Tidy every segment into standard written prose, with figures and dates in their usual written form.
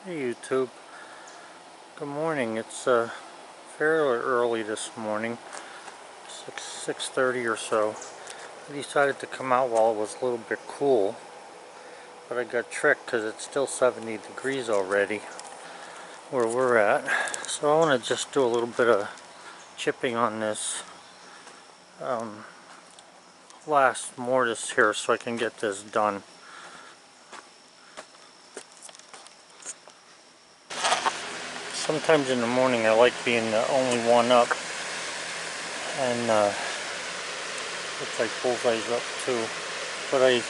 Hey YouTube, good morning. It's fairly early this morning, 6:30 or so. I decided to come out while it was a little bit cool, but I got tricked because it's still 70 degrees already where we're at. So I want to just do a little bit of chipping on this last mortise here so I can get this done. Sometimes in the morning I like being the only one up, and looks like Bullseye's up too. But I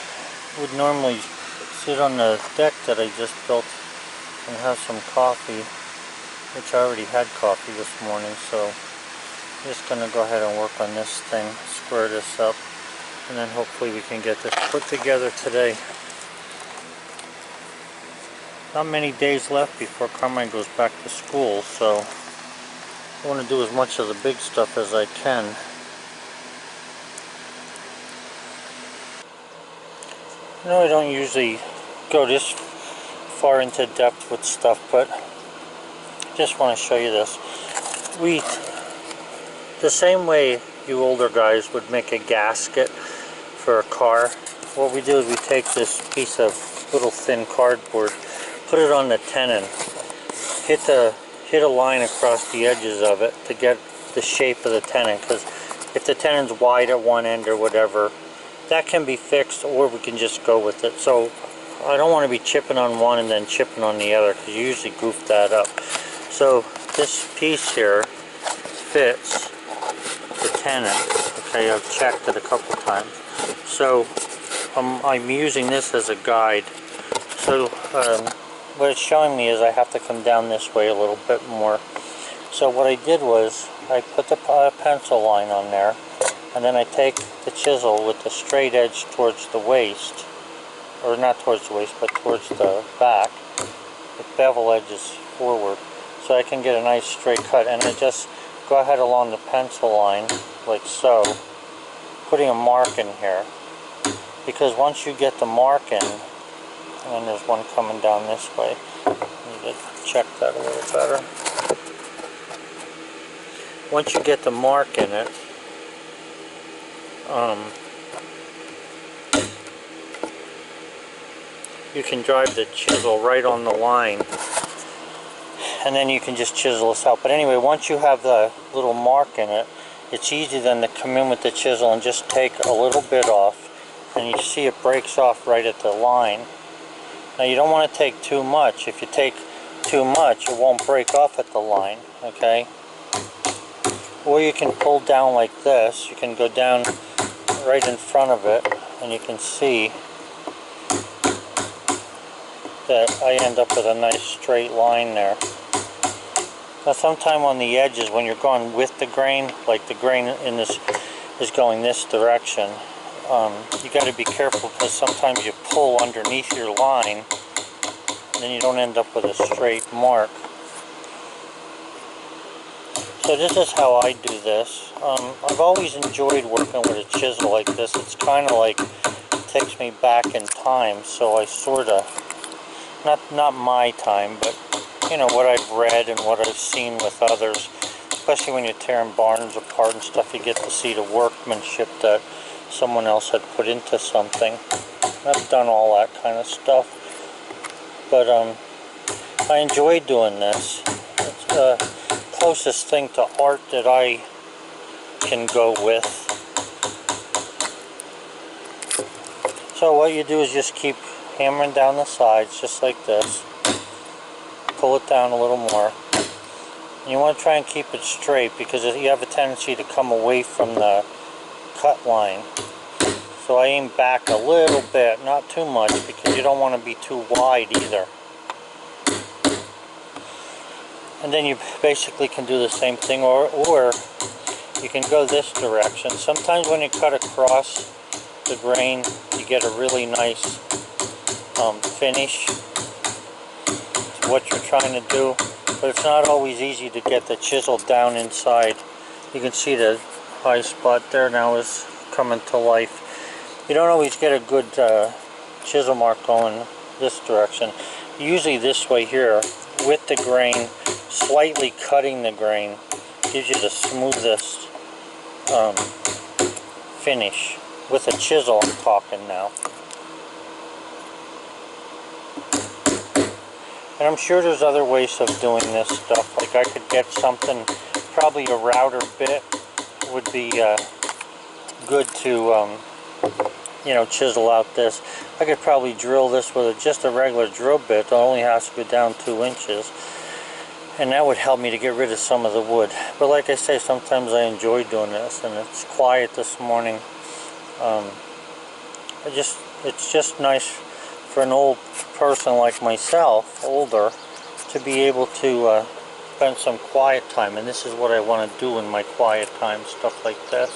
would normally sit on the deck that I just built and have some coffee, which I already had coffee this morning, so I'm just going to go ahead and work on this thing, square this up, and then hopefully we can get this put together today. Not many days left before Carmine goes back to school, so I want to do as much of the big stuff as I can. You know, I don't usually go this far into depth with stuff, but I just want to show you this. The same way you older guys would make a gasket for a car, what we do is we take this piece of little thin cardboard, put it on the tenon, hit a line across the edges of it to get the shape of the tenon, because if the tenon's wide at one end or whatever, that can be fixed, or we can just go with it. So I don't want to be chipping on one and then chipping on the other, because you usually goof that up. So this piece here fits the tenon. Okay, I've checked it a couple times. So I'm using this as a guide. So what it's showing me is I have to come down this way a little bit more. So what I did was I put the pencil line on there, and then I take the chisel with the straight edge towards the waist, or not towards the waist, but towards the back. The bevel edge is forward, so I can get a nice straight cut. And I just go ahead along the pencil line, like so, putting a mark in here. Because once you get the mark in, and then there's one coming down this way, I need to check that a little better. Once you get the mark in it, you can drive the chisel right on the line, and then you can just chisel this out. But anyway, once you have the little mark in it, it's easy then to come in with the chisel and just take a little bit off, and you see it breaks off right at the line. Now you don't want to take too much. If you take too much, it won't break off at the line, okay? Or you can pull down like this. You can go down right in front of it, and you can see that I end up with a nice straight line there. Now sometime on the edges, when you're going with the grain, like the grain in this is going this direction, you got to be careful, because sometimes you pull underneath your line and then you don't end up with a straight mark. So this is how I do this. I've always enjoyed working with a chisel like this. It's kind of like takes me back in time, so I sort of, not my time, but you know, what I've read and what I've seen with others, especially when you're tearing barns apart and stuff, you get to see the workmanship that someone else had put into something. I've done all that kind of stuff, but I enjoy doing this. It's the closest thing to art that I can go with. So what you do is just keep hammering down the sides just like this. Pull it down a little more. And you want to try and keep it straight, because you have a tendency to come away from the cut line. So I aim back a little bit, not too much, because you don't want to be too wide either. And then you basically can do the same thing, or you can go this direction. Sometimes when you cut across the grain, you get a really nice finish to what you're trying to do, but it's not always easy to get the chisel down inside. You can see the high spot there now is coming to life. You don't always get a good chisel mark going this direction. usually this way here, with the grain, slightly cutting the grain, gives you the smoothest finish. With a chisel, I'm talking now. And I'm sure there's other ways of doing this stuff. Like I could get something, probably a router bit would be good to, you know, chisel out this. I could probably drill this with just a regular drill bit. It only has to go down 2 inches. And that would help me to get rid of some of the wood. But like I say, sometimes I enjoy doing this, and it's quiet this morning. It's just nice for an old person like myself, older, to be able to spend some quiet time. And this is what I want to do in my quiet time, stuff like this.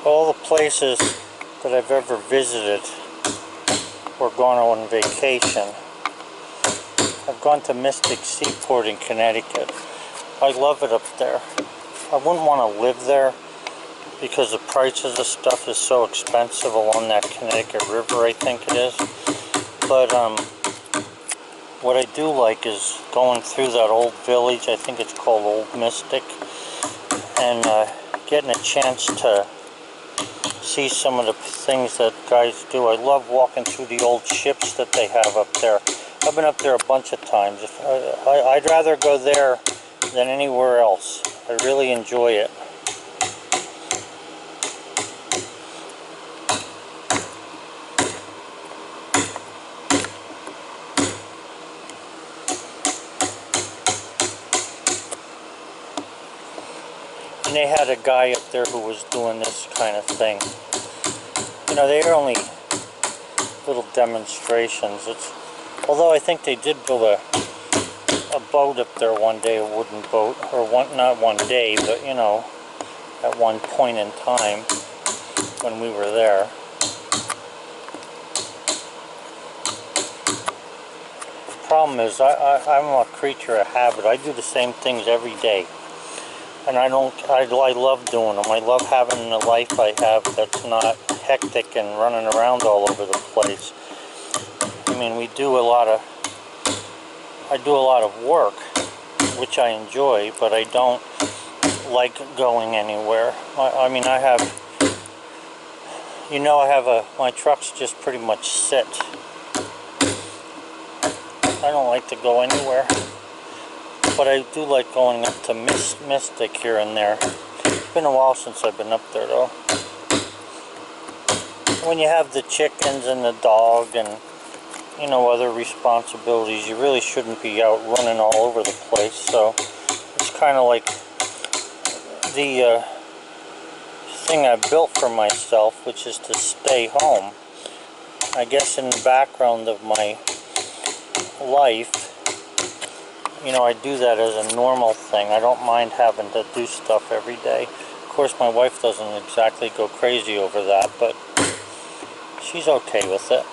All the places that I've ever visited or gone on vacation, I've gone to Mystic Seaport in Connecticut. I love it up there. I wouldn't want to live there because the prices of stuff is so expensive along that Connecticut River, I think it is. But what I do like is going through that old village, I think it's called Old Mystic, and getting a chance to see some of the things that guys do. I love walking through the old ships that they have up there. I've been up there a bunch of times. I'd rather go there than anywhere else. I really enjoy it. And they had a guy up there who was doing this kind of thing. You know, they are only little demonstrations. Although I think they did build a boat up there one day, a wooden boat, or not one day, but you know, at one point in time when we were there. The problem is, I'm a creature of habit. I do the same things every day. And I love doing them. I love having the life I have that's not hectic and running around all over the place. I mean, I do a lot of work, which I enjoy, but I don't like going anywhere. I mean, I have, you know, my trucks just pretty much sit. I don't like to go anywhere. But I do like going up to Mystic here and there. It's been a while since I've been up there though. When you have the chickens and the dog and, you know, other responsibilities, you really shouldn't be out running all over the place. So it's kind of like the thing I built for myself, which is to stay home. I guess in the background of my life, you know, I do that as a normal thing. I don't mind having to do stuff every day. Of course, my wife doesn't exactly go crazy over that, but she's okay with it.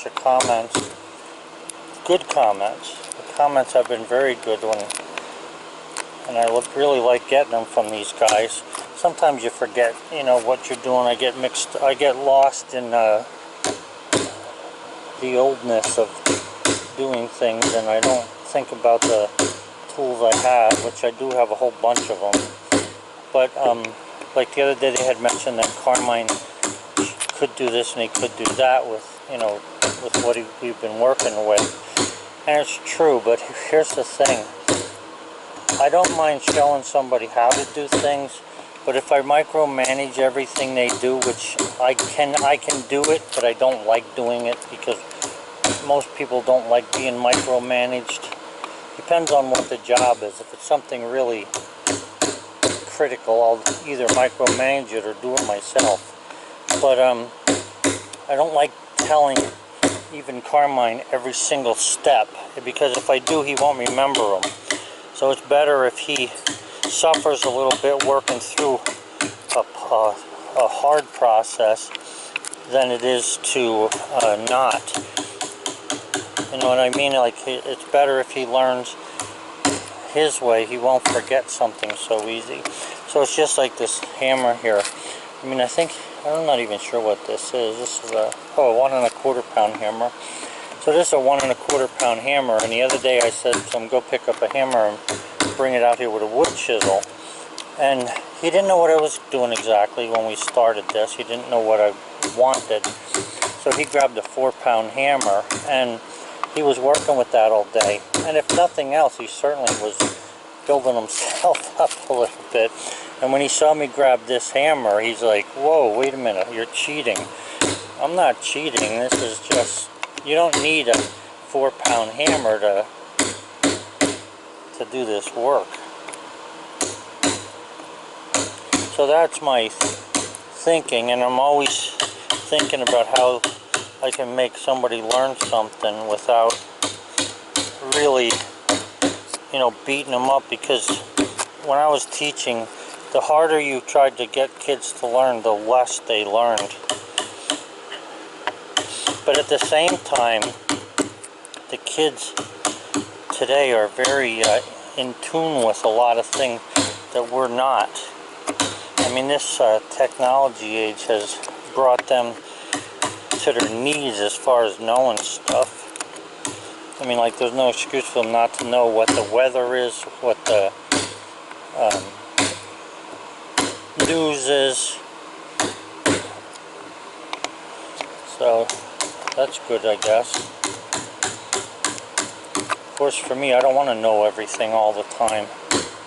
bunch of comments, good comments. The comments have been very good and I really like getting them from these guys. Sometimes you forget, you know, what you're doing. I get lost in the oldness of doing things, and I don't think about the tools I have, which I do have a whole bunch of them. But like the other day they had mentioned that Carmine could do this and he could do that with, you know, with what we've been working with. And it's true, but here's the thing. I don't mind showing somebody how to do things, but if I micromanage everything they do, which I can do it, but I don't like doing it because most people don't like being micromanaged. Depends on what the job is. If it's something really critical, I'll either micromanage it or do it myself. But I don't like telling even Carmine every single step, because if I do, he won't remember them. So it's better if he suffers a little bit working through a hard process than it is to not. You know what I mean? Like, it's better if he learns his way. He won't forget something so easy. So it's just like this hammer here. I mean, I'm not even sure what this is. This is a 1 1/4 pound hammer. So this is a 1 1/4 pound hammer, and the other day I said to him, go pick up a hammer and bring it out here with a wood chisel. And he didn't know what I was doing exactly when we started this. He didn't know what I wanted. So he grabbed a 4 pound hammer, and he was working with that all day. And if nothing else, he certainly was building himself up a little bit. And when he saw me grab this hammer, he's like, whoa, wait a minute, you're cheating. I'm not cheating. This is just, you don't need a 4 pound hammer to do this work. So that's my thinking, and I'm always thinking about how I can make somebody learn something without really, you know, beating them up, because when I was teaching, the harder you tried to get kids to learn, the less they learned. But at the same time, the kids today are very in tune with a lot of things that we're not. I mean, this technology age has brought them to their knees as far as knowing stuff. I mean, like, there's no excuse for them not to know what the weather is, what the news is. So that's good, I guess. Of course, for me, I don't want to know everything all the time.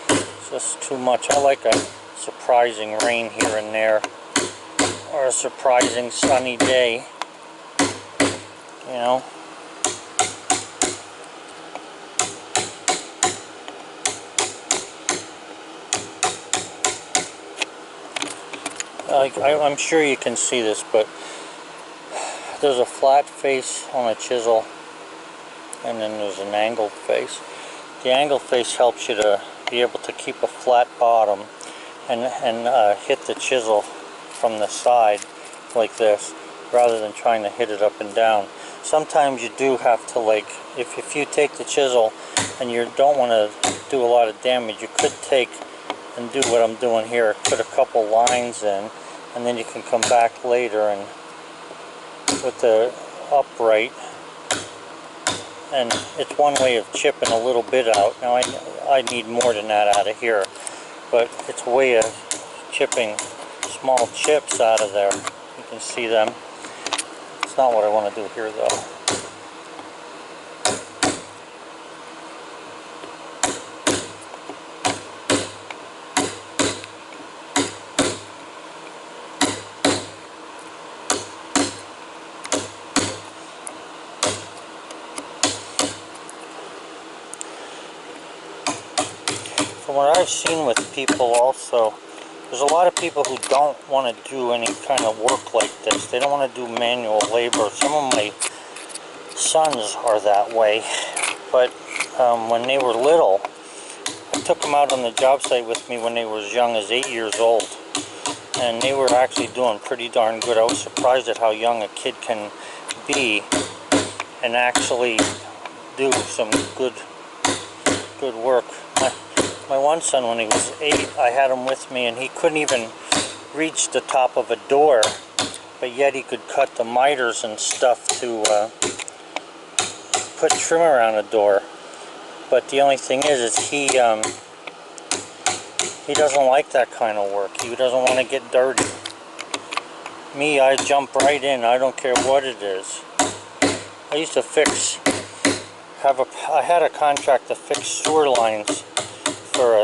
It's just too much. I like a surprising rain here and there, or a surprising sunny day, you know. I'm sure you can see this, but there's a flat face on a chisel, and then there's an angled face. The angled face helps you to be able to keep a flat bottom and hit the chisel from the side like this, rather than trying to hit it up and down. Sometimes you do have to, like, if you take the chisel and you don't want to do a lot of damage, you could take and do what I'm doing here, put a couple lines in, and then you can come back later and with the upright, and it's one way of chipping a little bit out. Now I need more than that out of here, but it's a way of chipping small chips out of there. You can see them. It's not what I want to do here though. From what I've seen with people also, there's a lot of people who don't want to do any kind of work like this. They don't want to do manual labor. Some of my sons are that way. But when they were little, I took them out on the job site with me when they were as young as 8 years old. And they were actually doing pretty darn good. I was surprised at how young a kid can be and actually do some good work. My one son, when he was 8, I had him with me, and he couldn't even reach the top of a door, but yet he could cut the miters and stuff to put trim around a door. But the only thing is he doesn't like that kind of work. He doesn't want to get dirty. Me, I jump right in. I don't care what it is. I used to I had a contract to fix sewer lines for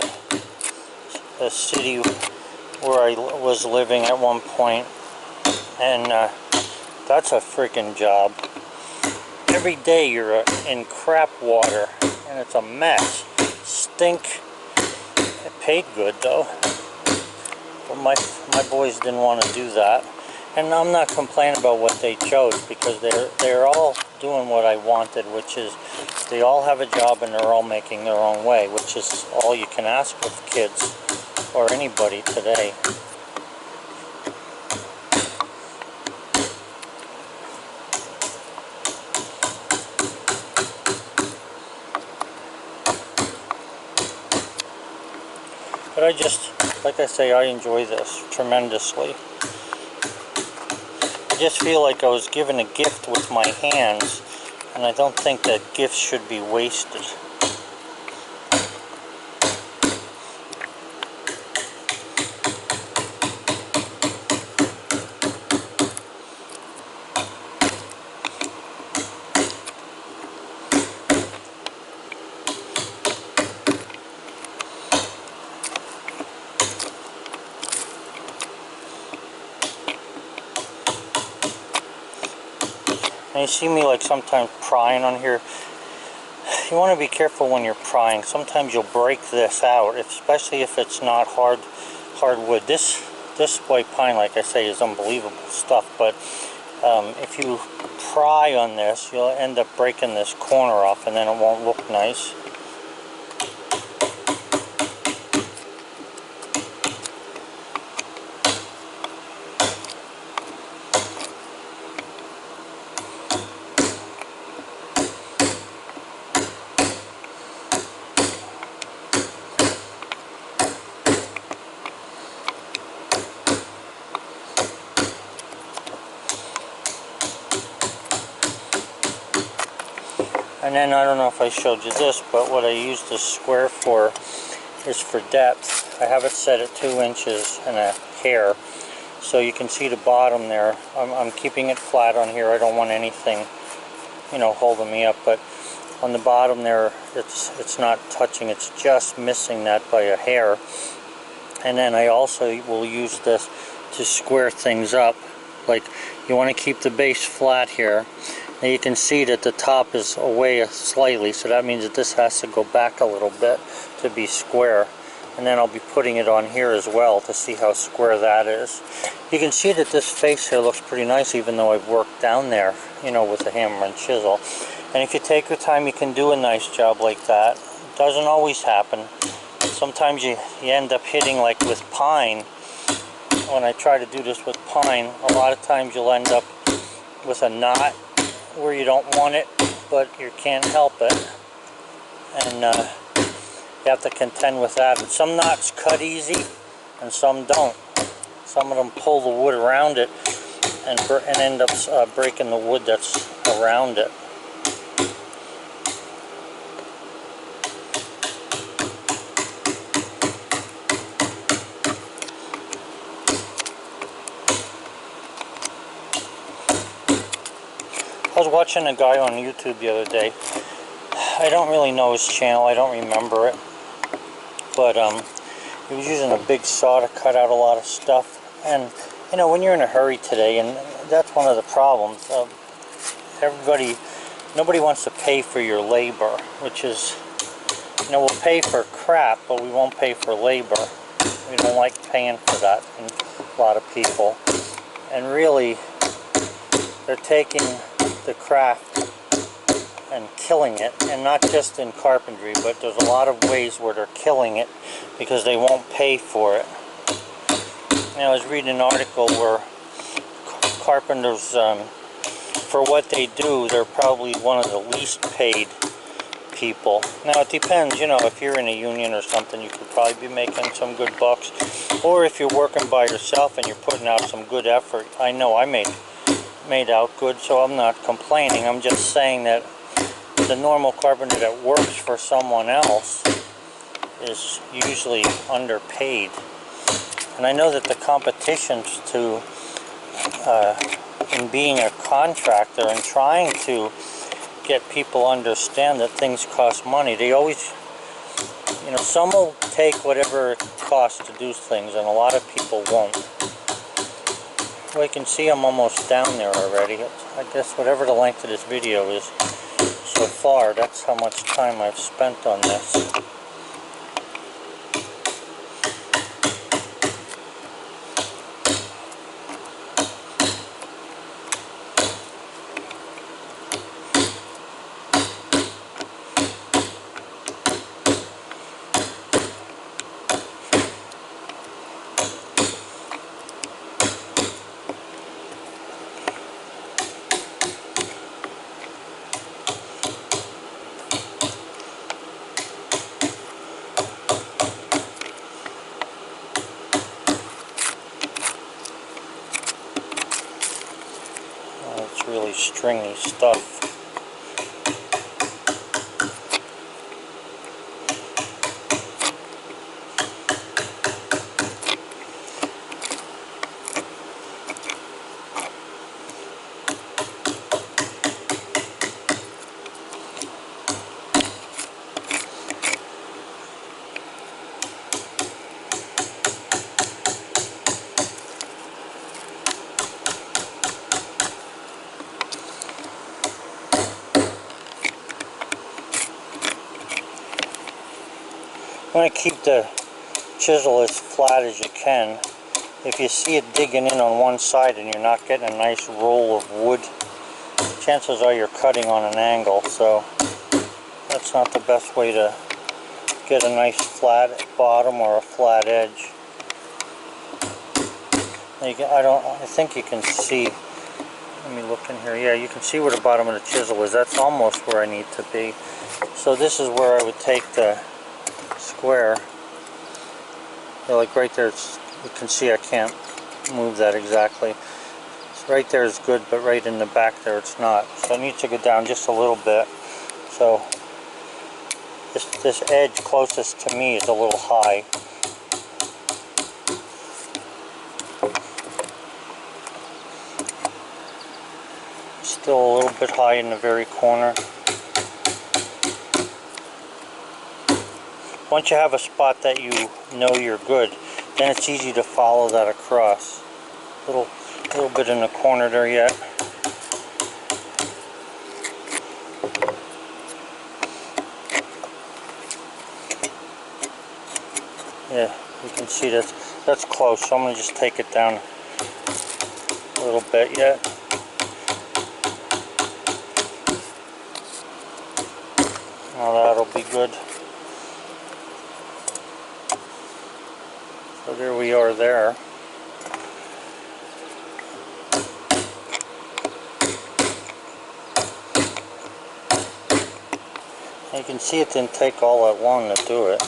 a city where I was living at one point, and that's a freaking job. Every day you're in crap water, and it's a mess. Stink. It paid good though, but my boys didn't want to do that, and I'm not complaining about what they chose, because they're all doing what I wanted, which is they all have a job and they're all making their own way, which is all you can ask of kids or anybody today. But I just, like I say, I enjoy this tremendously. I just feel like I was given a gift with my hands, and I don't think that gift should be wasted. And you see me like sometimes prying on here. You want to be careful when you're prying. Sometimes you'll break this out, especially if it's not hardwood. This white pine, like I say, is unbelievable stuff. But if you pry on this, you'll end up breaking this corner off, and then it won't look nice. And then, I don't know if I showed you this, but what I use this square for is for depth. I have it set at 2 inches and a hair, so you can see the bottom there. I'm keeping it flat on here. I don't want anything, holding me up, but on the bottom there, it's not touching. It's just missing that by a hair. And then I also will use this to square things up. Like, you want to keep the base flat here. Now you can see that the top is away slightly, so that means that this has to go back a little bit to be square. And then I'll be putting it on here as well to see how square that is. You can see that this face here looks pretty nice, even though I've worked down there, with a hammer and chisel. And if you take your time, you can do a nice job like that. It doesn't always happen. Sometimes you end up hitting, like with pine. When I try to do this with pine, a lot of times you'll end up with a knot where you don't want it, but you can't help it, and you have to contend with that. And some knots cut easy and some don't. Some of them pull the wood around it and end up breaking the wood that's around it. I was watching a guy on YouTube the other day. I don't really know his channel, I don't remember it, but he was using a big saw to cut out a lot of stuff. And when you're in a hurry today, and that's one of the problems, nobody wants to pay for your labor, which is, we'll pay for crap, but we won't pay for labor. We don't like paying for that in a lot of people. And really, they're taking the craft and killing it, and not just in carpentry, but there's a lot of ways where they're killing it because they won't pay for it. I was reading an article where carpenters for what they do, they're probably one of the least paid people. Now it depends, you know, if you're in a union or something, you could probably be making some good bucks. Or if you're working by yourself and you're putting out some good effort. I know I made out good, so I'm not complaining. I'm just saying that the normal carpenter that works for someone else is usually underpaid. And I know that the competitions to in being a contractor and trying to get people understand that things cost money, they always, you know, some will take whatever it costs to do things, and a lot of people won't. Well, you can see I'm almost down there already. I guess whatever the length of this video is so far, that's how much time I've spent on this. It's really stringy stuff. You want to keep the chisel as flat as you can. If you see it digging in on one side and you're not getting a nice roll of wood, chances are you're cutting on an angle, so that's not the best way to get a nice flat bottom or a flat edge. I think you can see, let me look in here, yeah, you can see where the bottom of the chisel is. That's almost where I need to be. So this is where I would take the square. So like right there, you can see I can't move that exactly. So right there is good, but right in the back there it's not. So I need to go down just a little bit. So this edge closest to me is a little high. Still a little bit high in the very corner. Once you have a spot that you know you're good, then it's easy to follow that across. Little bit in the corner there yet. Yeah, you can see that's close, so I'm going to just take it down a little bit yet. Now that'll be good. So there we are there. You can see it didn't take all that long to do it.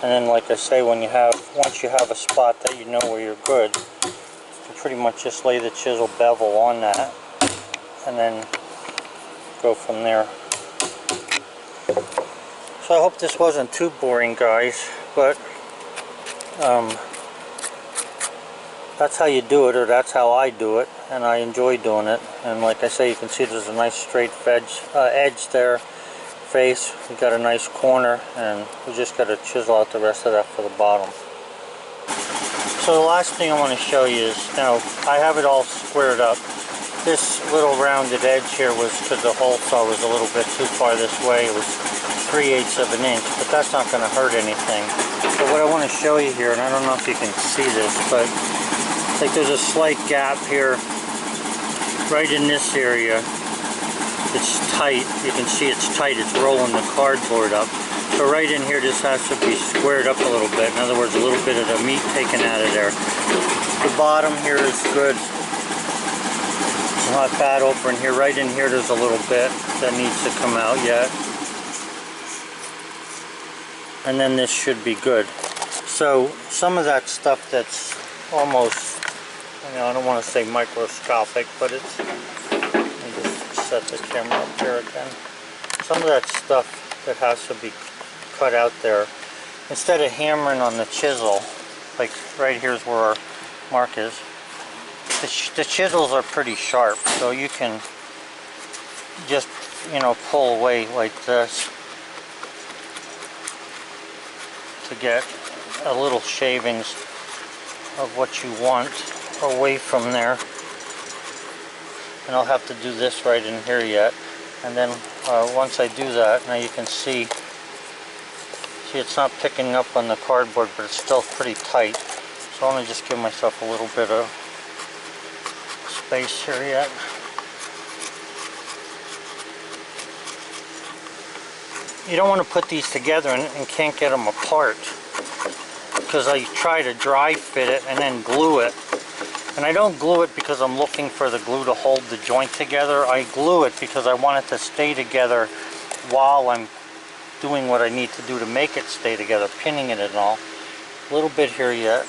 And then, like I say, once you have a spot that you know where you're good, you pretty much just lay the chisel bevel on that and then go from there. So I hope this wasn't too boring, guys, but that's how you do it, or that's how I do it, and I enjoy doing it. And like I say, you can see there's a nice straight edge there, face. We got a nice corner, and we just got to chisel out the rest of that for the bottom. So the last thing I want to show you is, now I have it all squared up. This little rounded edge here was because the hole saw was a little bit too far this way. It was 3/8 of an inch, but that's not going to hurt anything. So what I want to show you here, and I don't know if you can see this, but like there's a slight gap here right in this area. It's tight. You can see it's tight. It's rolling the cardboard up. So right in here, this has to be squared up a little bit. In other words, a little bit of the meat taken out of there. The bottom here is good. Not bad over in here. Right in here there's a little bit that needs to come out yet. And then this should be good. So some of that stuff that's almost, you know, I don't want to say microscopic, but it's, let me just set the camera up here again. Some of that stuff that has to be cut out there, instead of hammering on the chisel, like right here's where our mark is, the chisels are pretty sharp, so you can just, you know, pull away like this to get a little shavings of what you want away from there. And I'll have to do this right in here yet, and then once I do that, now you can see it's not picking up on the cardboard, but it's still pretty tight, so I'm going to just give myself a little bit of space here yet. You don't want to put these together and can't get them apart, because I try to dry fit it and then glue it. And I don't glue it because I'm looking for the glue to hold the joint together. I glue it because I want it to stay together while I'm doing what I need to do to make it stay together, pinning it and all. A little bit here yet.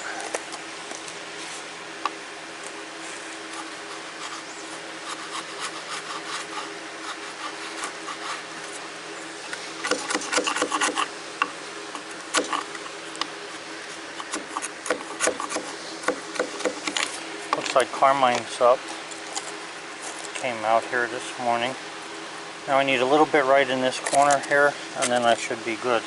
Looks like Carmine's up. Came out here this morning. Now I need a little bit right in this corner here, and then I should be good.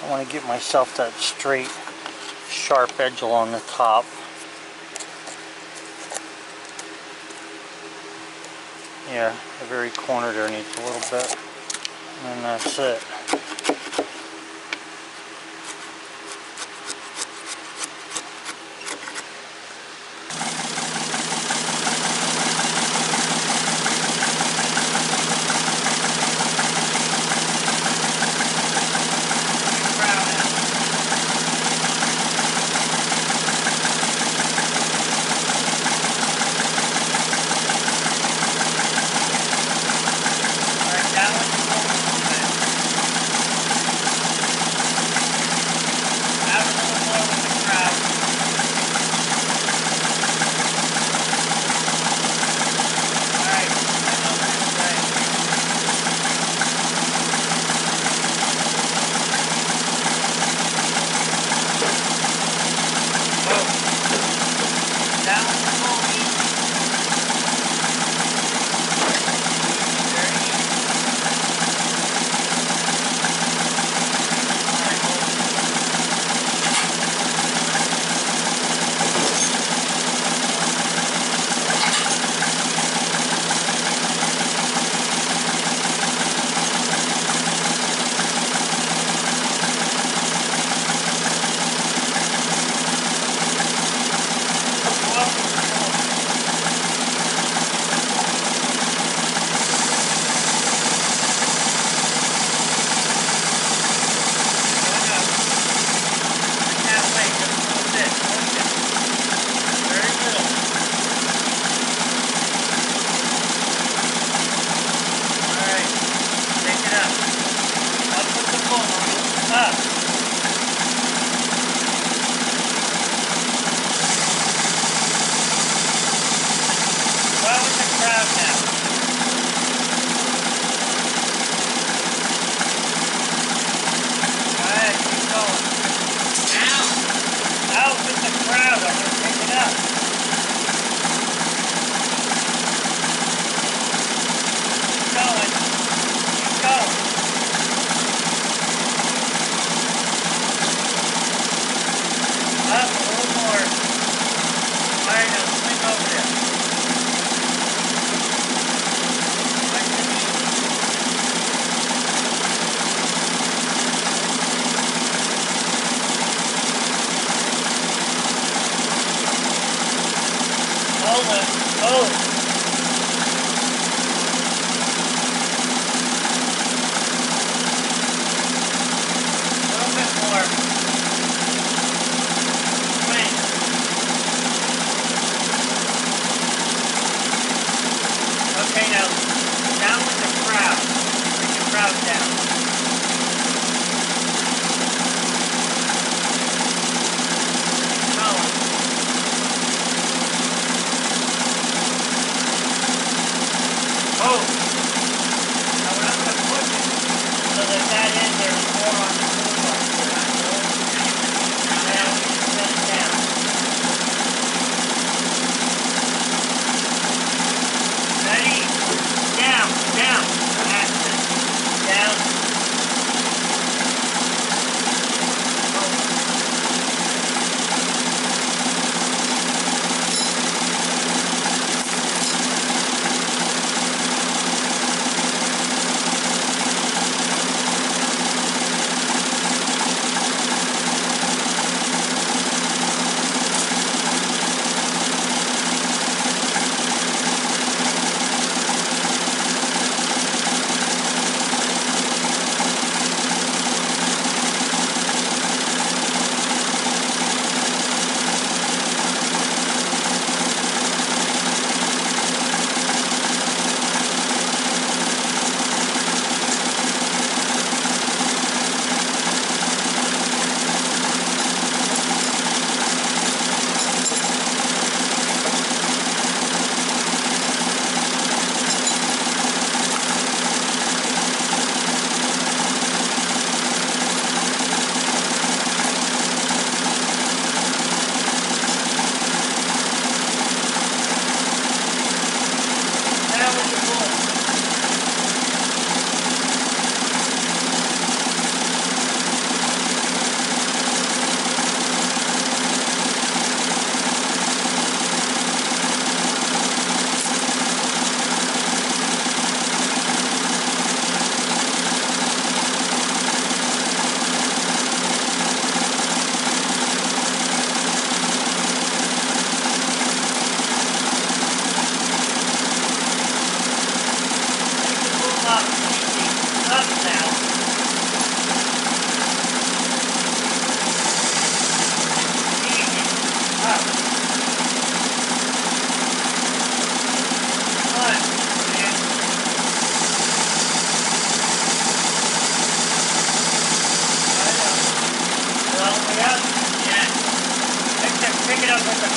I want to give myself that straight, sharp edge along the top. Yeah, the very corner there needs a little bit. And that's it.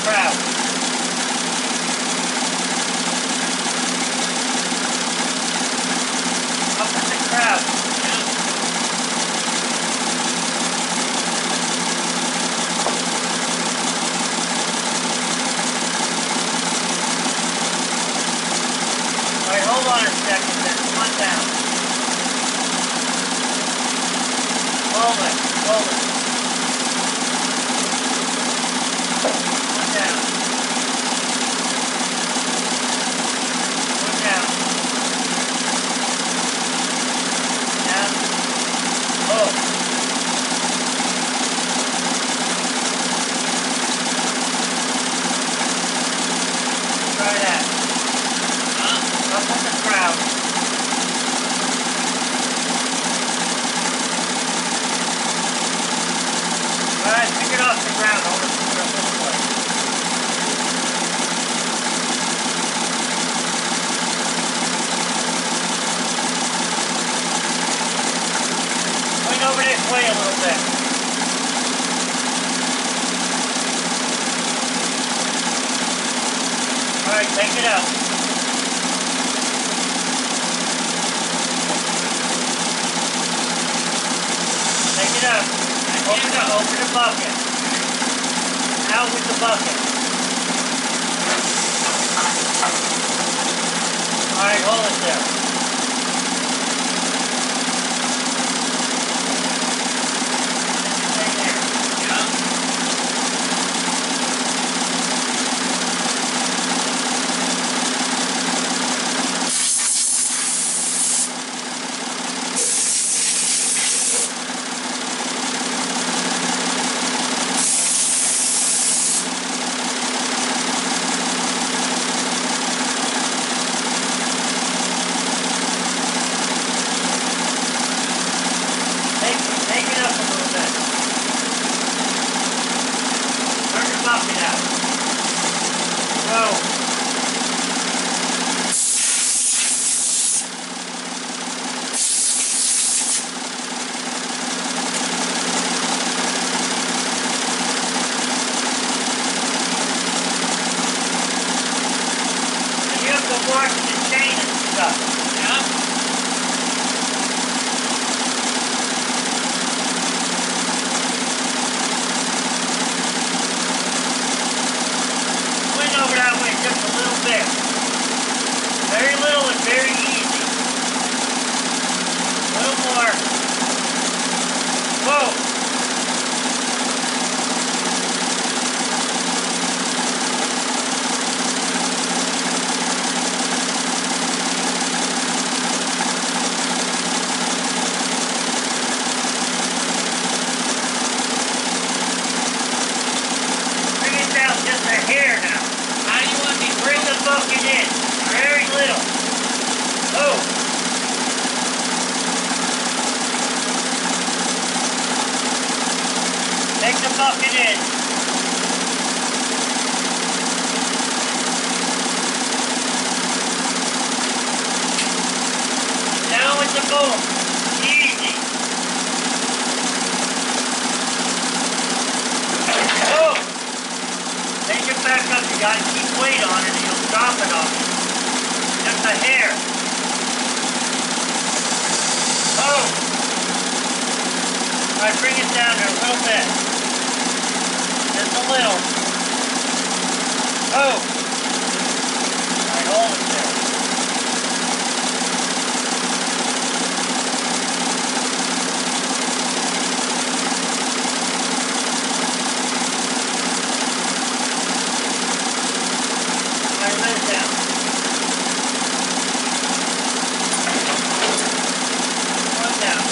crowd. Up with the crowd. Alright, hold on a second then. One down. Hold it. Hold it. One down. One down. Down. Oh. Try that. Up with the crowd. Alright, pick it off the ground. Hold it this way. Swing over this way a little bit. Alright, take it up. Take it up. Open the bucket. Out with the bucket. Alright, hold it there. Stay there. Yeah. Take it up a little bit. Turn the bucket out. Go. And you have to wash the chain and stuff. Yeah? Over that way just a little bit. Very little and very easy. A little more. Whoa! Bring it down just a hair now. Bring the bucket in. Very little. Oh. Take the bucket in. Down with the boom. Easy. Oh. Take it back up. You gotta keep weight on it and you'll stop it off. Just a hair. Oh! Alright, bring it down there a little bit. Just a little. Oh! Alright, hold it there. Alright, let it down. One down.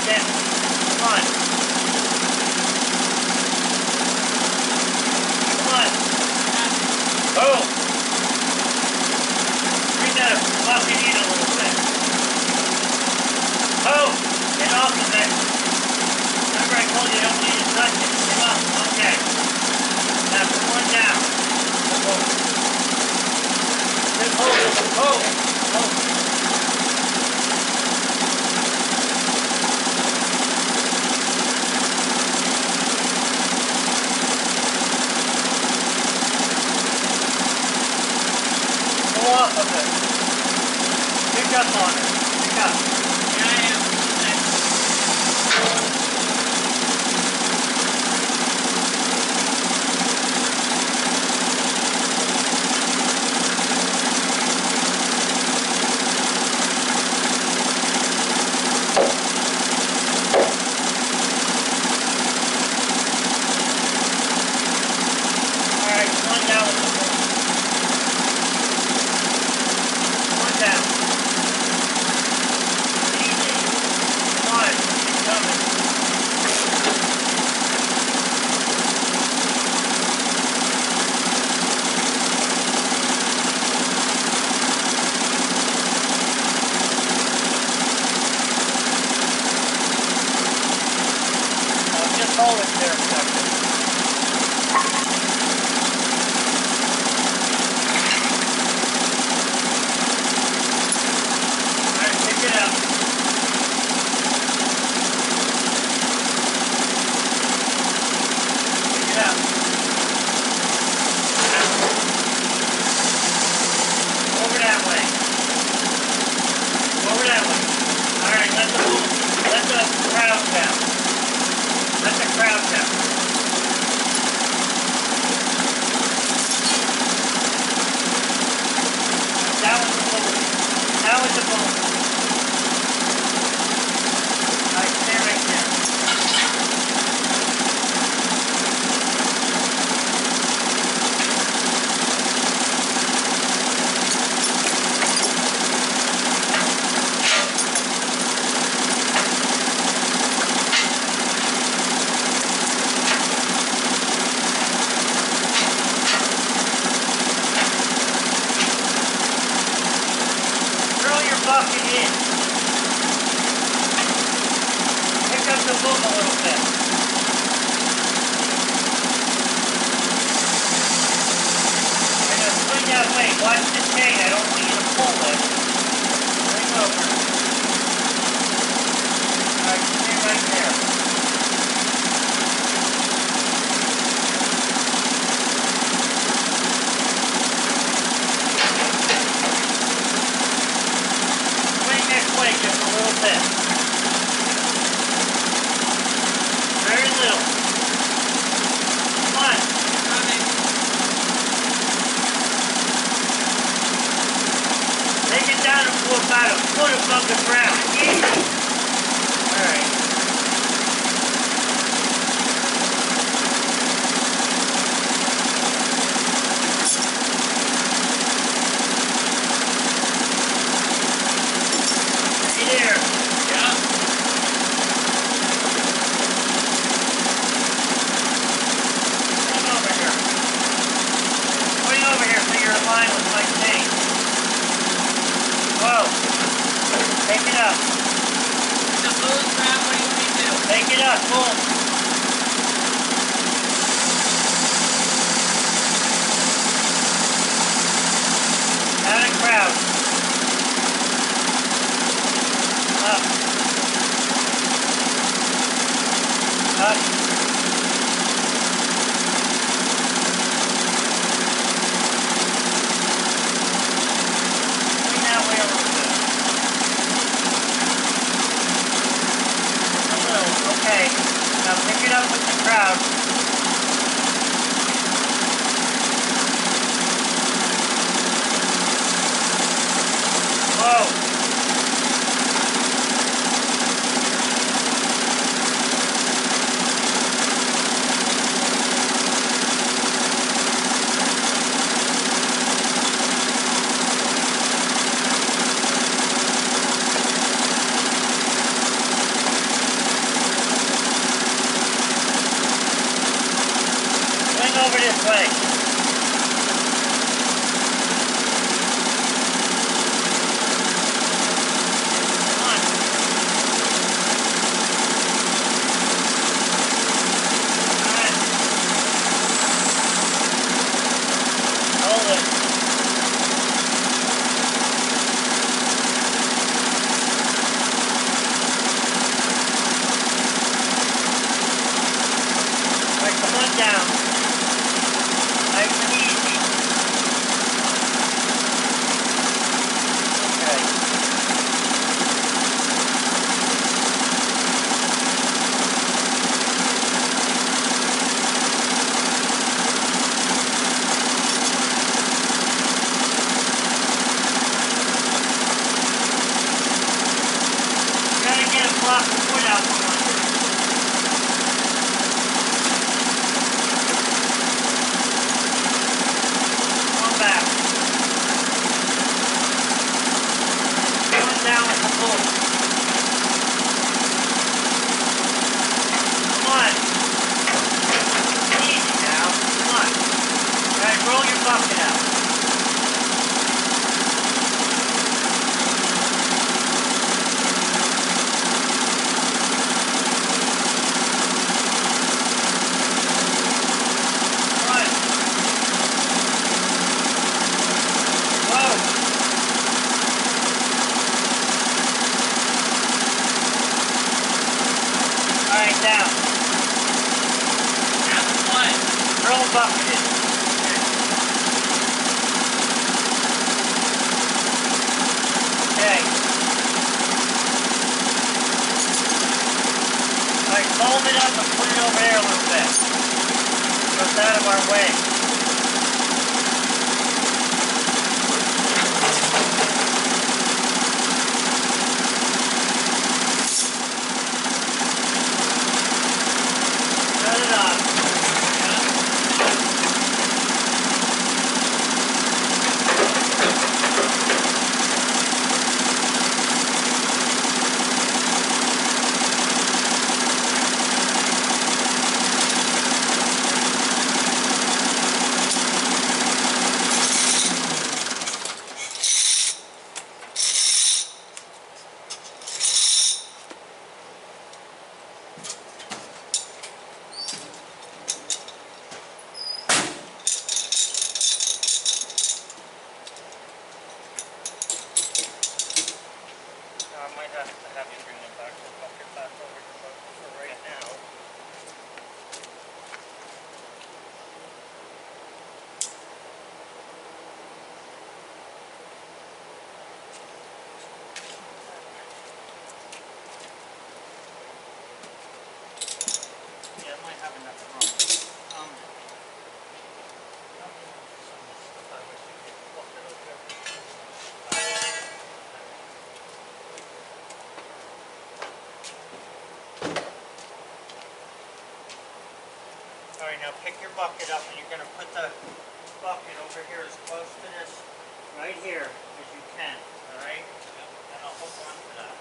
Again. Come on. Come on. Oh! Bring that bucket in a little bit. Oh! Get off of it. Remember I told you don't need to touch it. Come on. Okay. Now put one down. Just hold it. Oh! Oh! Off of it. Pick up on it. Pick up. Yeah, I am. All right, one down with the boom. Down. Easy. Come on. Keep coming. Just hold it there a second. Pick it up. Pick it up. Over that way. Over that way. Alright, let the crowd down. Let the crowd down. That was the boom. That was the boom. Alright, stay right there. Throw your bucket in. Pick up the boom a little bit. And now swing that way. Watch the chain. I don't want you to pull it. Swing over. Alright, stay right there. Swing this way just a little bit. Very little. Come on. Coming. Take it down to about a foot above the ground. Easy. Alright. Stay there. Yeah. Swing over here. Swing over here so you're in line with my chain. Whoa. Take it up. It's a loose crowd. What do you want me to do? Take it up. Boom. Out of crowd. Up. Up. Swing that way a little bit. A little. Okay. Now pick it up with the crowd. Whoa. block the wood out from under it. Come back. Going down with the boom. Come on. Easy now. Come on. Alright, roll your bucket out. Down. Down to one. Throw a bucket in. Okay. Alright, fold it up and put it over there a little bit. So it's out of our way. Turn it on. I might have to have you bring them back the bucket back over to boat for right now. Yeah, I might have enough room. Alright, now pick your bucket up and you're going to put the bucket over here as close to this right here as you can. Alright? And I'll hold on to that.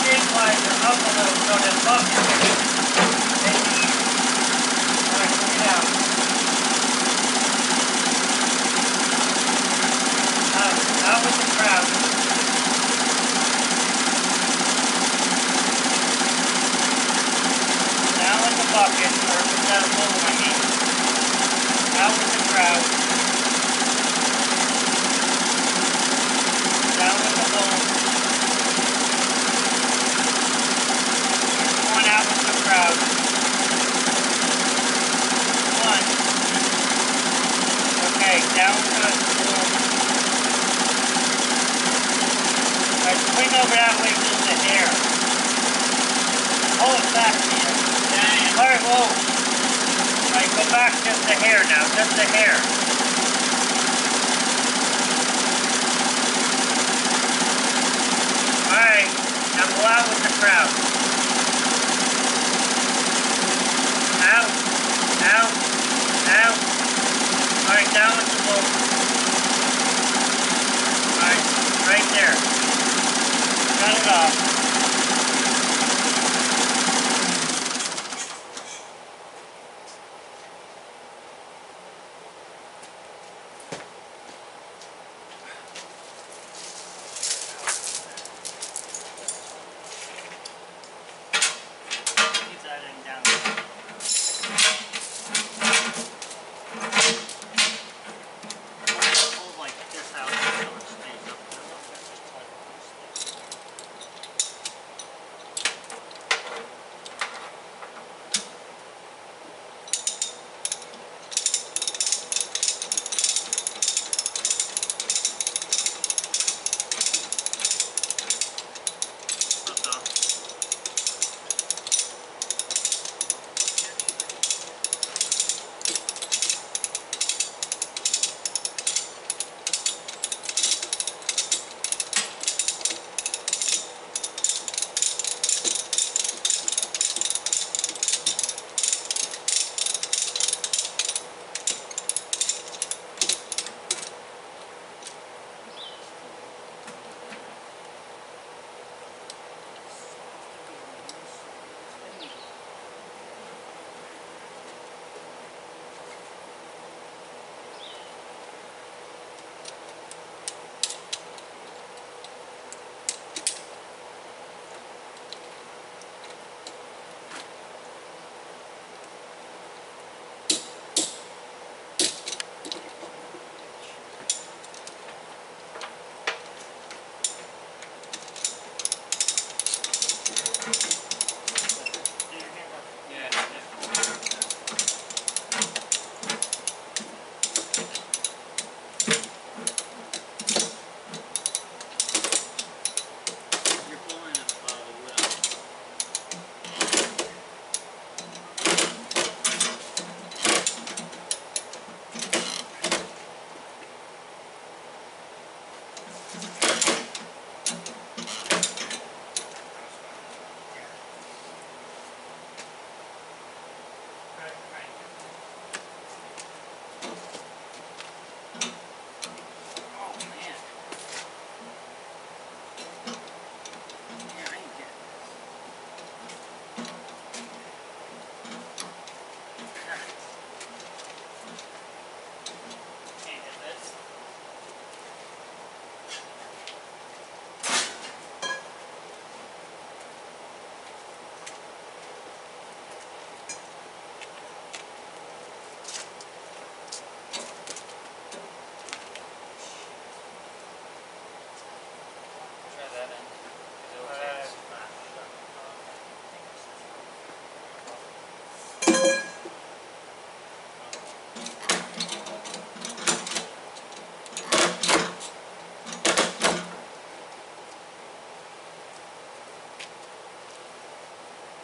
Stabilizer up a little so that bucket is easy. Alright, put it out. Out with the crowd. Down with the bucket, or if it's out of bowl, I mean. Out with the crowd. Down with the bowl. Out with the crowd. One. Okay, down to the bowl. Alright, swing over that way just a hair. Pull it back to you. Alright, whoa. Alright, go back just a hair now, just a hair. out with the crowd. Out. Out. Out. Alright, down with the boat. Alright, right there. Cut it off.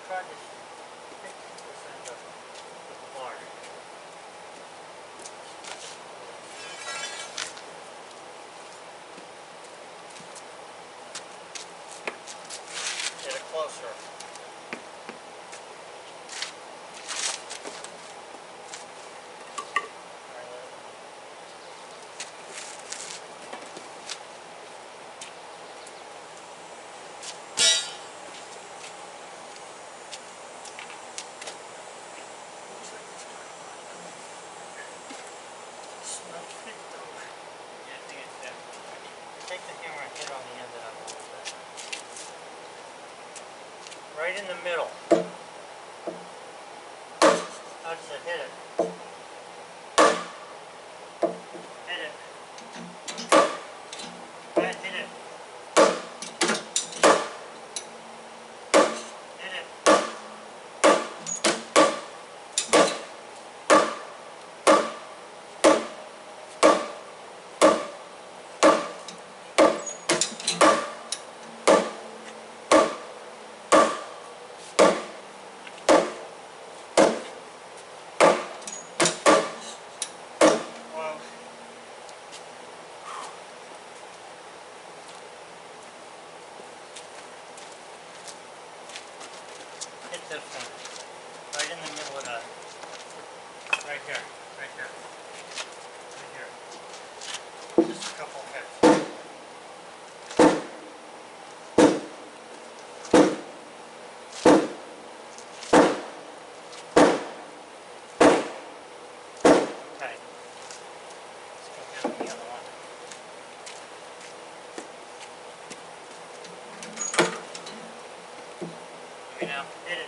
Try this 50% of the bar. Get it closer. Take the hammer and hit on the end of that a little bit. Right in the middle. That's it, hit it. Hit it. Right, hit it. Hit it. this one. Right in the middle of the, right here, right here, right here. Just a couple hits. Okay. Let's go get the other one. Okay, now hit it.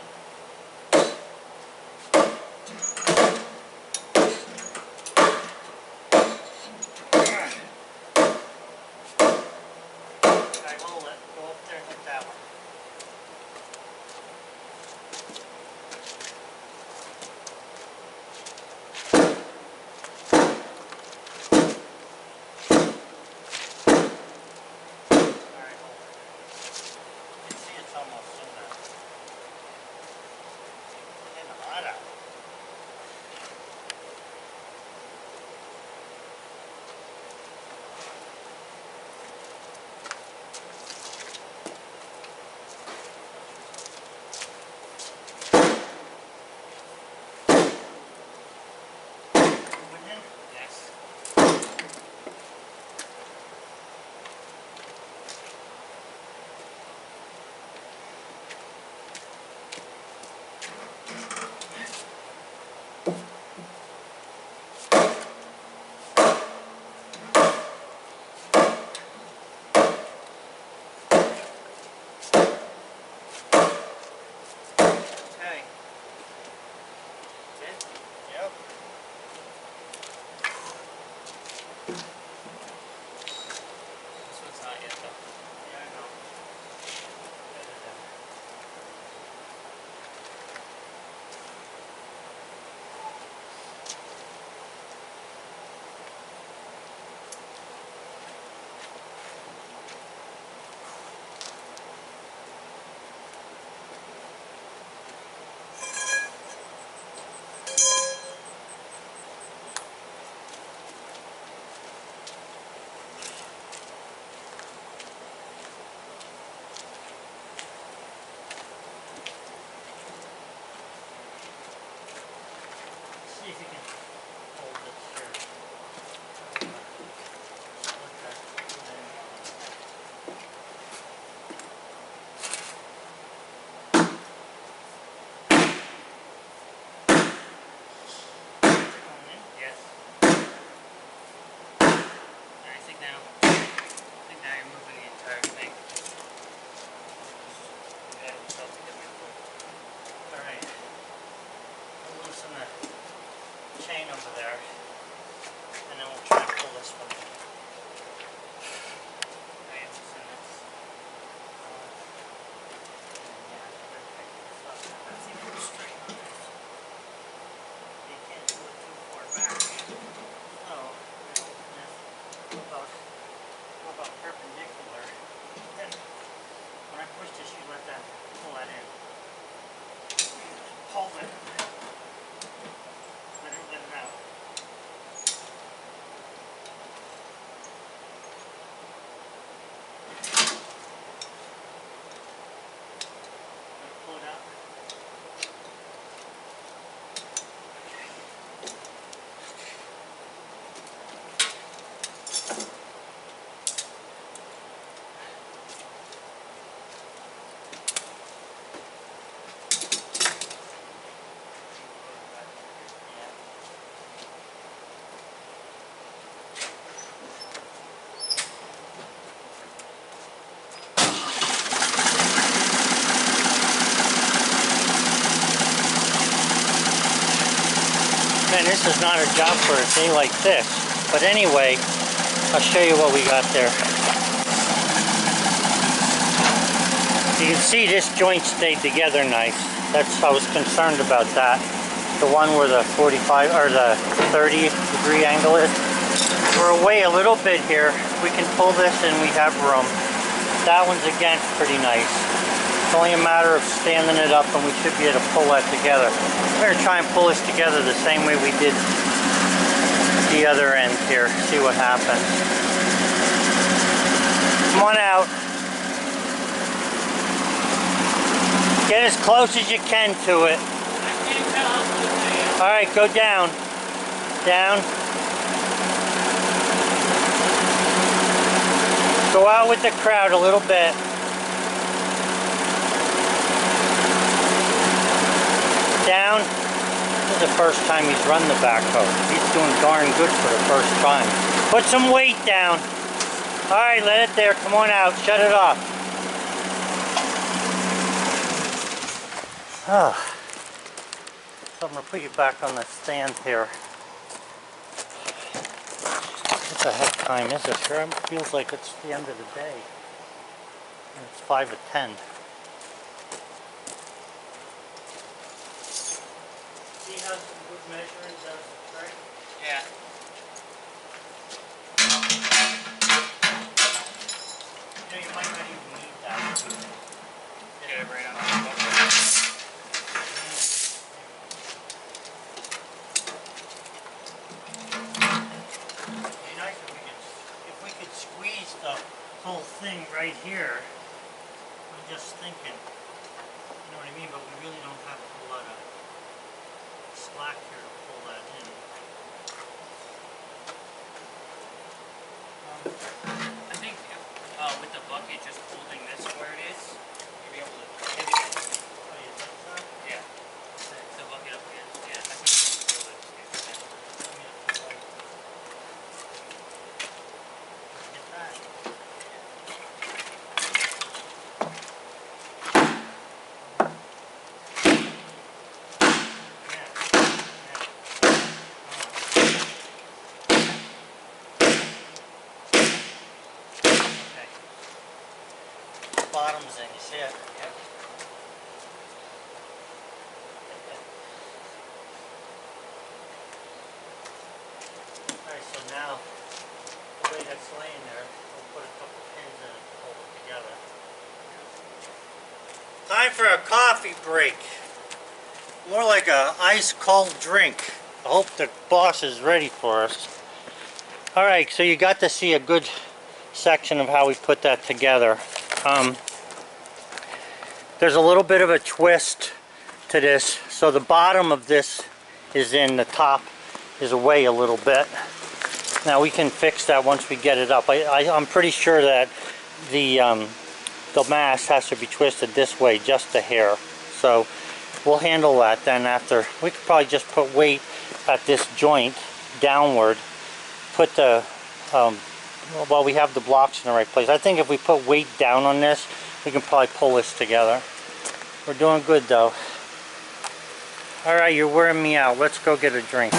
See if you can hold this here. Yes. I think now you're moving the entire thing. Yeah, it's about to get me full. Alright. We'll loosen the chain over there, and then we'll try and pull this one. Okay, loosen this. Yeah, that's even straight. You can't do it too far back. So, how about perpendicular? Then, when I push this, you let that pull that in. Hold it. Let it out. Pull it out. Man, this is not a job for a thing like this. But anyway, I'll show you what we got there. You can see this joint stayed together nice. I was concerned about that. The one where the 45 or the 30-degree angle is. We're away a little bit here. We can pull this and we have room. That one's again pretty nice. It's only a matter of standing it up and we should be able to pull that together. We're going to try and pull this together the same way we did the other end here. See what happens. Come on out. Get as close as you can to it. Alright, go down. Down. Go out with the crowd a little bit. Down. This is the first time he's run the backhoe. He's doing darn good for the first time. Put some weight down. Alright, let it there. Come on out. Shut it off. Oh. So I'm going to put you back on the stand here. What the heck time is it? Sure, it feels like it's the end of the day. And it's 5 to 10. See how some good measuring does the trick? Yeah. You know, you might not even need that. Get it right on the book. Squeeze the whole thing right here. I'm just thinking, you know what I mean, but we really don't have a whole lot of slack here to pull that in. I think with the bucket, just holding this where it is, you'll be able to hit it. Oh, you think so? Yeah. The bucket up against, yeah, I think you'll be able to just get it. Bottoms in, you see it? Yeah. Alright, so now the way that's laying there, we'll put a couple pins in it to hold it together. Time for a coffee break. More like a ice cold drink. I hope the boss is ready for us. Alright, so you got to see a good section of how we put that together. There's a little bit of a twist to this, so the bottom of this is in, the top is away a little bit. Now we can fix that once we get it up. I'm pretty sure that the mast has to be twisted this way just a hair, so we'll handle that then after. We could probably just put weight at this joint downward, put the well, we have the blocks in the right place. I think if we put weight down on this, we can probably pull this together. We're doing good though. Alright, you're wearing me out. Let's go get a drink.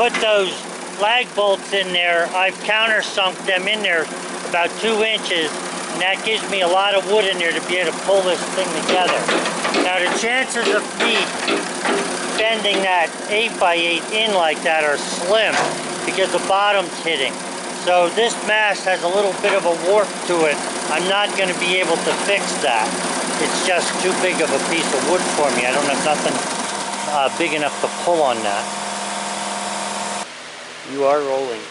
put those lag bolts in there, I've countersunk them in there about 2 inches, and that gives me a lot of wood in there to be able to pull this thing together. Now the chances of me bending that 8x8 in like that are slim because the bottom's hitting. So this mast has a little bit of a warp to it. I'm not going to be able to fix that. It's just too big of a piece of wood for me. I don't have nothing big enough to pull on that. You are rolling.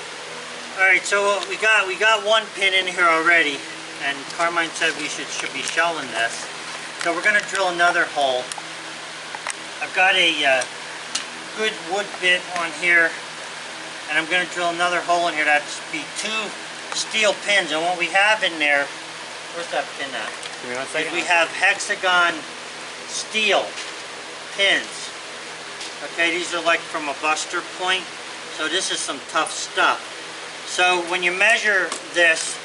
Alright, so we got one pin in here already, and Carmine said we should be shelling this. So we're going to drill another hole. I've got a good wood bit on here, and I'm going to drill another hole in here. That's be 2 steel pins, and what we have in there, where's that pin at? Give me 1 second. We have hexagon steel pins. Okay, these are like from a buster point. So this is some tough stuff. So when you measure this,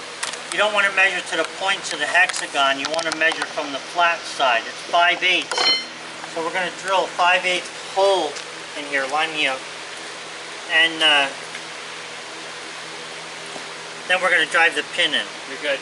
you don't want to measure to the points of the hexagon. You want to measure from the flat side. It's 5/8. So we're going to drill a 5/8 hole in here. Line me up. And then we're going to drive the pin in. You're good.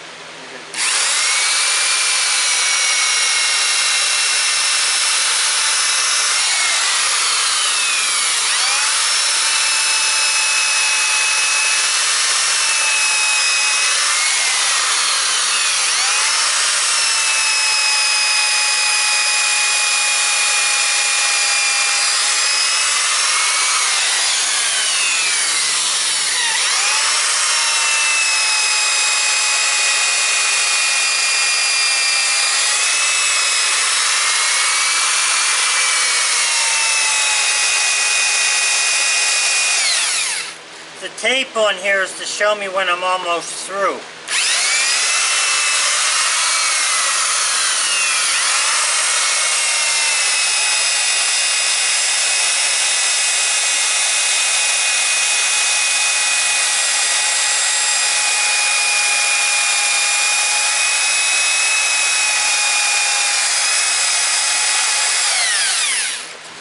The tape on here is to show me when I'm almost through.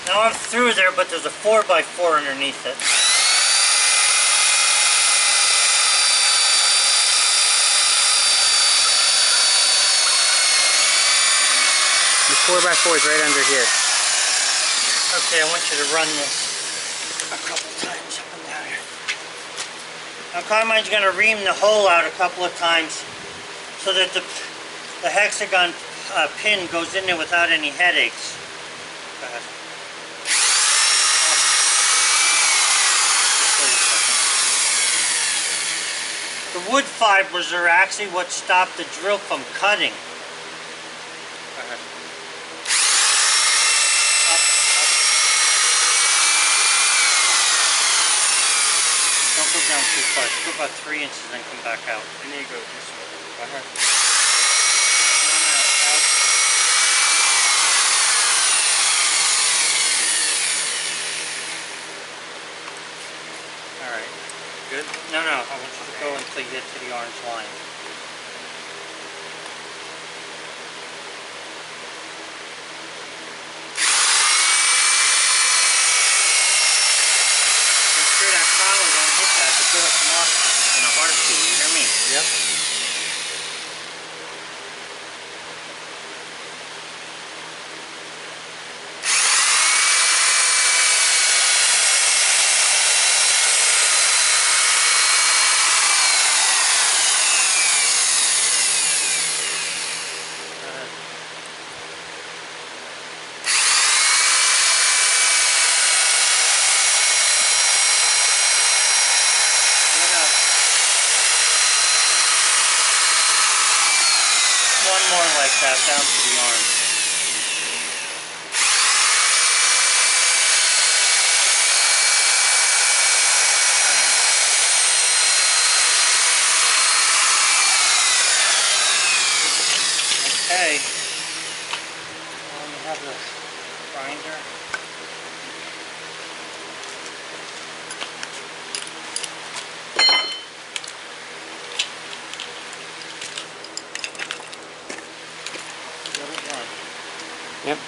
Now I'm through there, but there's a 4x4 underneath it. The 4x4 is right under here. Okay, I want you to run this a couple times up and down here. Now Carmine's going to ream the hole out a couple of times so that the hexagon pin goes in there without any headaches. Go ahead. The wood fibers are actually what stop the drill from cutting. Go ahead. Don't go down too far. Go about 3 inches and then come back out. I need to go this way. Go ahead. Alright. Good? No, I want you to go until you get to the orange line. That collar won't hit that, but it'll come off in a heartbeat, you hear me? Yep. More like that down to the arm. Okay. Well, we have the grinder. Yep.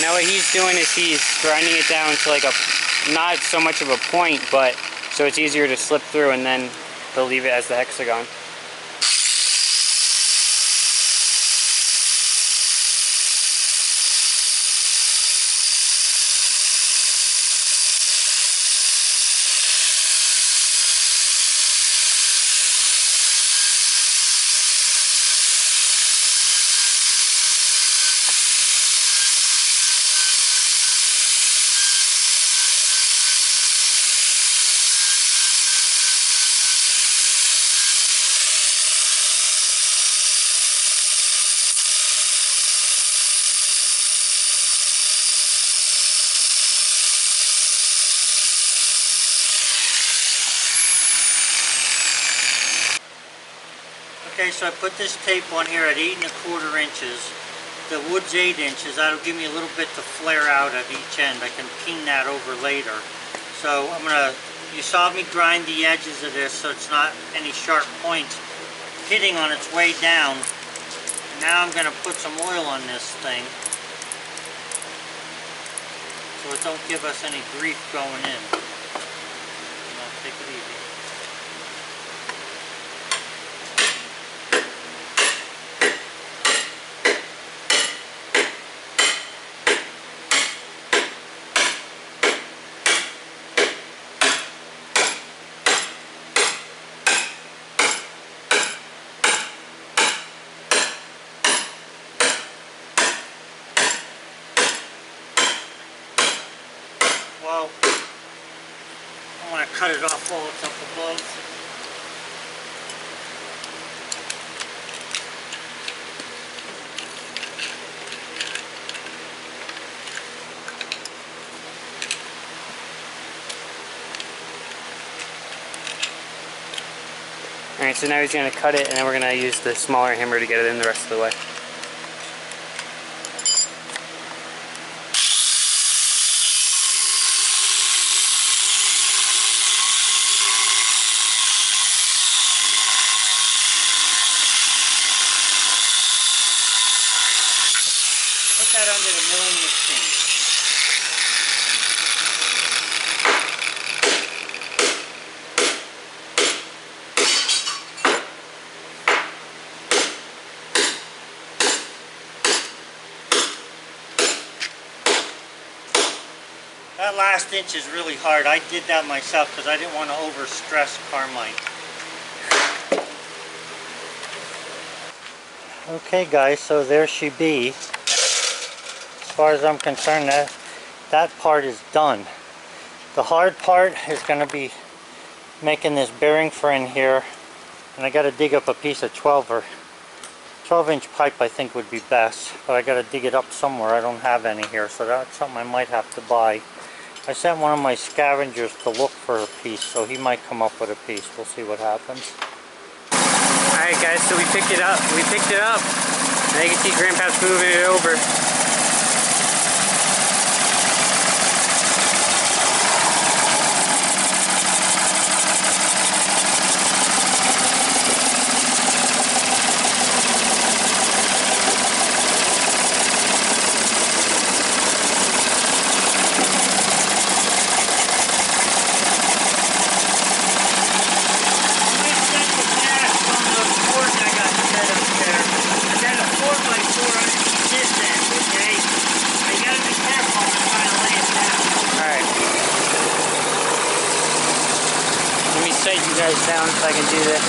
Now what he's doing is he's grinding it down to like a, not so much of a point, but so it's easier to slip through, and then he'll leave it as the hexagon. Okay, so I put this tape on here at 8 1/4 inches. The wood's 8 inches. That'll give me a little bit to flare out at each end. I can peen that over later. So I'm gonna, you saw me grind the edges of this so it's not any sharp points hitting on its way down. Now I'm gonna put some oil on this thing so it don't give us any grief going in. Take it easy. Well, I want to cut it off while it's up above. Alright, so now he's going to cut it, and then we're going to use the smaller hammer to get it in the rest of the way. Put that under the milling machine. That last inch is really hard. I did that myself because I didn't want to overstress Carmine. Okay guys, so there she be. As far as I'm concerned, that part is done. The hard part is going to be making this bearing for in here, and I got to dig up a piece of 12-inch pipe. I think would be best, but I got to dig it up somewhere. I don't have any here, so that's something I might have to buy. I sent one of my scavengers to look for a piece, so he might come up with a piece. We'll see what happens. Alright guys, so we picked it up. Now you can see Grandpa's moving it over. Set you guys down so I can do this.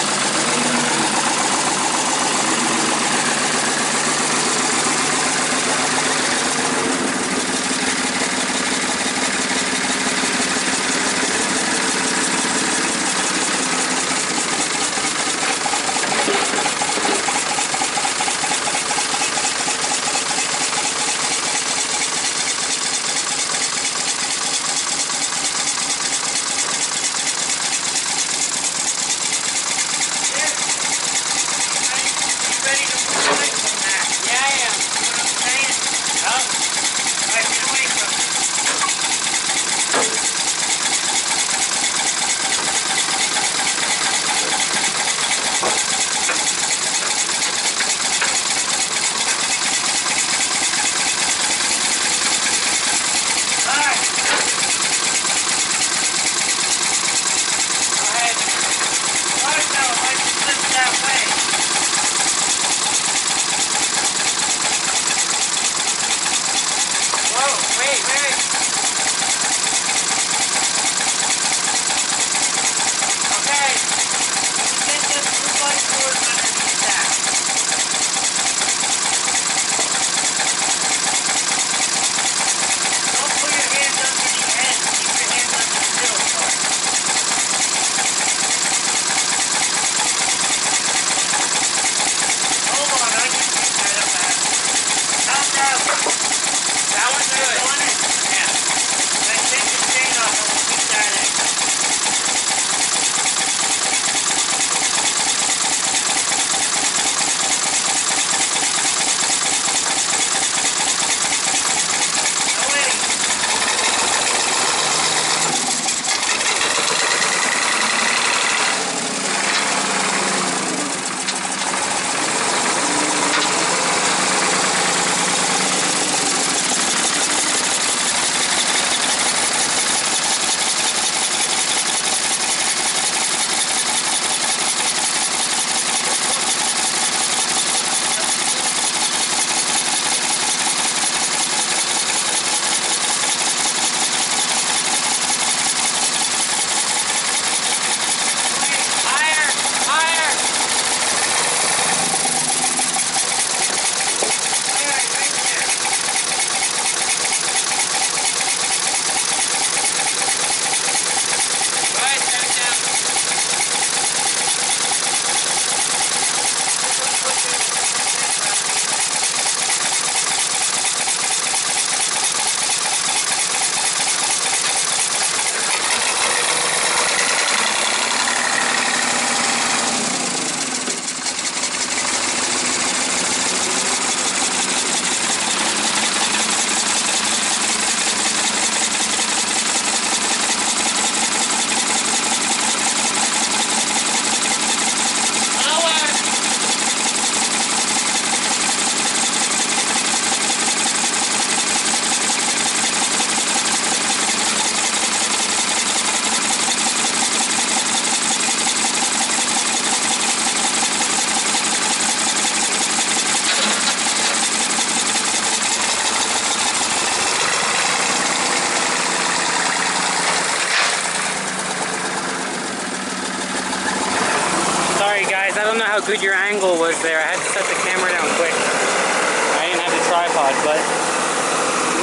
good your angle was there. I had to set the camera down quick. I didn't have the tripod, but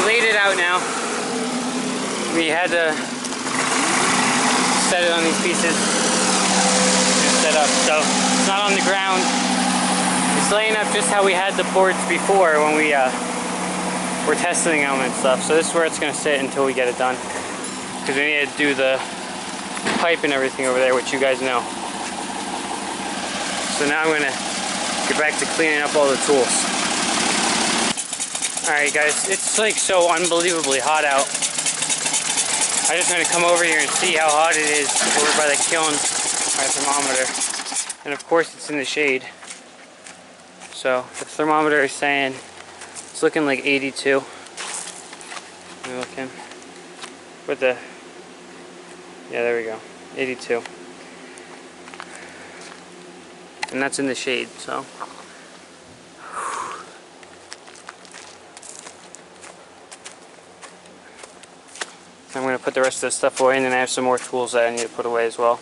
we laid it out now. We had to set it on these pieces and set up. So it's not on the ground. It's laying up just how we had the boards before when we were testing them and stuff. So this is where it's going to sit until we get it done. Because we need to do the pipe and everything over there, which you guys know. So now I'm going to get back to cleaning up all the tools. Alright guys, it's like so unbelievably hot out. I just want to come over here and see how hot it is over by the kiln, my thermometer. And of course it's in the shade. So the thermometer is saying it's looking like 82. Let me look in. With the, yeah, there we go, 82. And that's in the shade, so. I'm going to put the rest of the stuff away, and then I have some more tools that I need to put away as well.